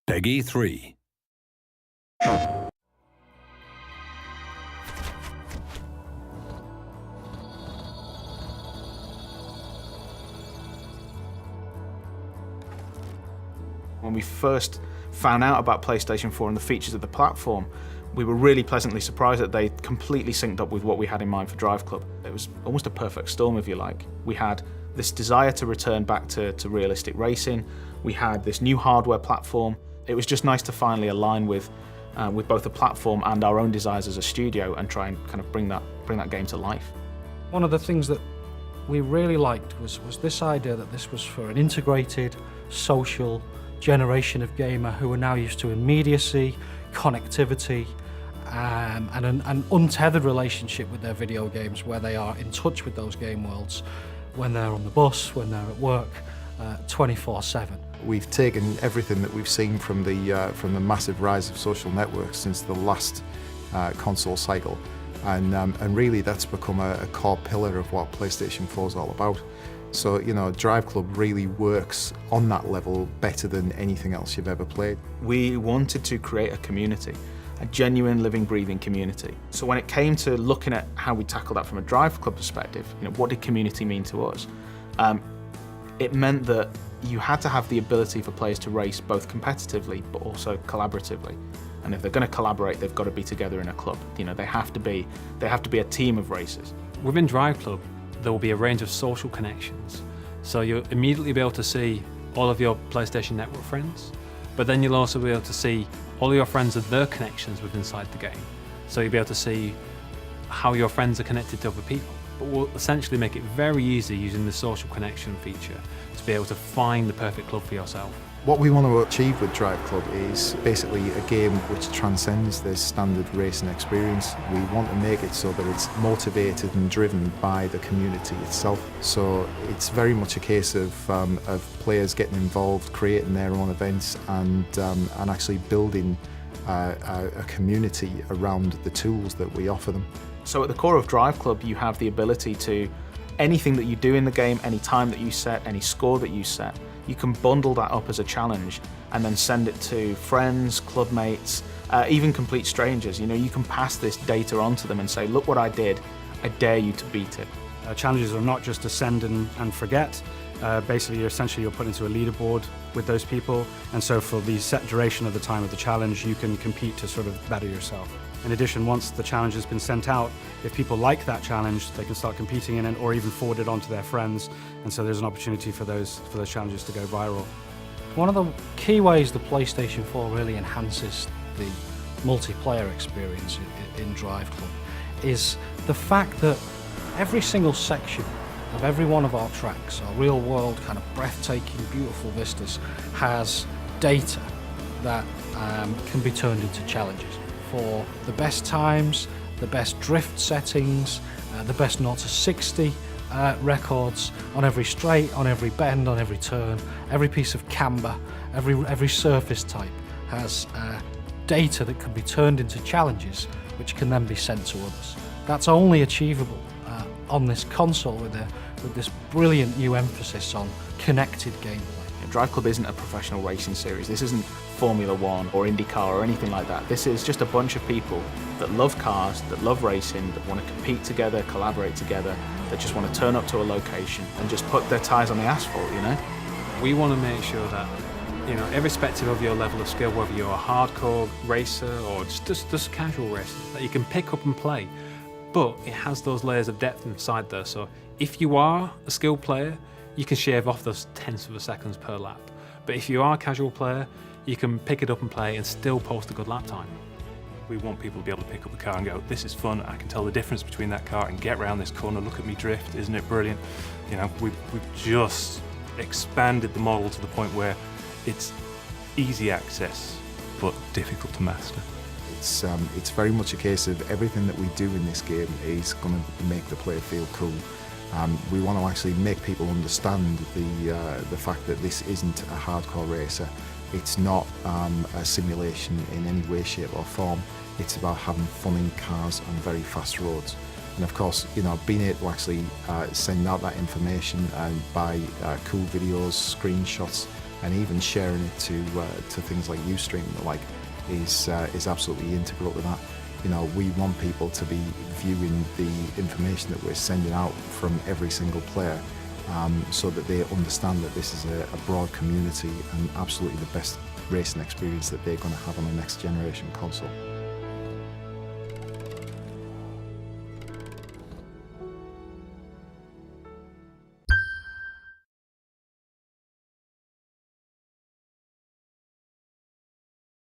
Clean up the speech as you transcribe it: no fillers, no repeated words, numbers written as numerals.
Peggy 3. When we first found out about PlayStation 4 and the features of the platform, we were really pleasantly surprised that they completely synced up with what we had in mind for DriveClub. It was almost a perfect storm, if you like. We had this desire to return back to realistic racing. We had this new hardware platform. It was just nice to finally align with both the platform and our own desires as a studio and try and kind of bring that game to life. One of the things that we really liked was this idea that this was for an integrated, social generation of gamer who are now used to immediacy, connectivity, and an untethered relationship with their video games, where they are in touch with those game worlds when they're on the bus, when they're at work, 24/7. We've taken everything that we've seen from the massive rise of social networks since the last console cycle, and really that's become a core pillar of what PlayStation 4 is all about. So, you know, DriveClub really works on that level better than anything else you've ever played. We wanted to create a community, a genuine, living, breathing community. So when it came to looking at how we tackle that from a DriveClub perspective, you know, what did community mean to us? It meant that you had to have the ability for players to race both competitively but also collaboratively. And if they're going to collaborate, they've got to be together in a club. You know, they have to be a team of racers. Within DriveClub, there will be a range of social connections. So you'll immediately be able to see all of your PlayStation Network friends, but then you'll also be able to see all of your friends and their connections within inside the game. So you'll be able to see how your friends are connected to other people. But we'll essentially make it very easy using the social connection feature to be able to find the perfect club for yourself. What we want to achieve with DriveClub is basically a game which transcends the standard racing experience. We want to make it so that it's motivated and driven by the community itself. So it's very much a case of players getting involved, creating their own events, and actually building a community around the tools that we offer them. So at the core of DriveClub, you have the ability to, anything that you do in the game, any time that you set, any score that you set, you can bundle that up as a challenge and then send it to friends, club mates, even complete strangers. You know, you can pass this data on to them and say, look what I did, I dare you to beat it. Challenges are not just to send and forget. Basically, you're put into a leaderboard with those people, and so for the set duration of the time of the challenge, you can compete to sort of better yourself. In addition, once the challenge has been sent out, if people like that challenge, they can start competing in it or even forward it on to their friends, and so there's an opportunity for those challenges to go viral. One of the key ways the PlayStation 4 really enhances the multiplayer experience in DriveClub is the fact that every single section of every one of our tracks, our real world kind of breathtaking, beautiful vistas, has data that can be turned into challenges for the best times, the best drift settings, the best 0 to 60 records on every straight, on every bend, on every turn, every piece of camber, every surface type has data that can be turned into challenges which can then be sent to others. That's only achievable on this console with this brilliant new emphasis on connected gameplay. DriveClub isn't a professional racing series. This isn't Formula One or IndyCar or anything like that. This is just a bunch of people that love cars, that love racing, that want to compete together, collaborate together, that just want to turn up to a location and just put their tyres on the asphalt, you know? We want to make sure that, you know, irrespective of your level of skill, whether you're a hardcore racer or just casual racer, that you can pick up and play. But it has those layers of depth inside there, so if you are a skilled player, you can shave off those tenths of a seconds per lap. But if you are a casual player, you can pick it up and play and still post a good lap time. We want people to be able to pick up the car and go, this is fun, I can tell the difference between that car and get around this corner, look at me drift, isn't it brilliant? You know, we've just expanded the model to the point where it's easy access, but difficult to master. It's very much a case of everything that we do in this game is going to make the player feel cool. We want to actually make people understand the fact that this isn't a hardcore racer. It's not a simulation in any way, shape or form. It's about having fun in cars on very fast roads. And of course, you know, being able to actually send out that information by cool videos, screenshots, and even sharing it to things like Ustream and the like is absolutely integral to that. You know, we want people to be viewing the information that we're sending out from every single player, so that they understand that this is a broad community and absolutely the best racing experience that they're going to have on the next generation console.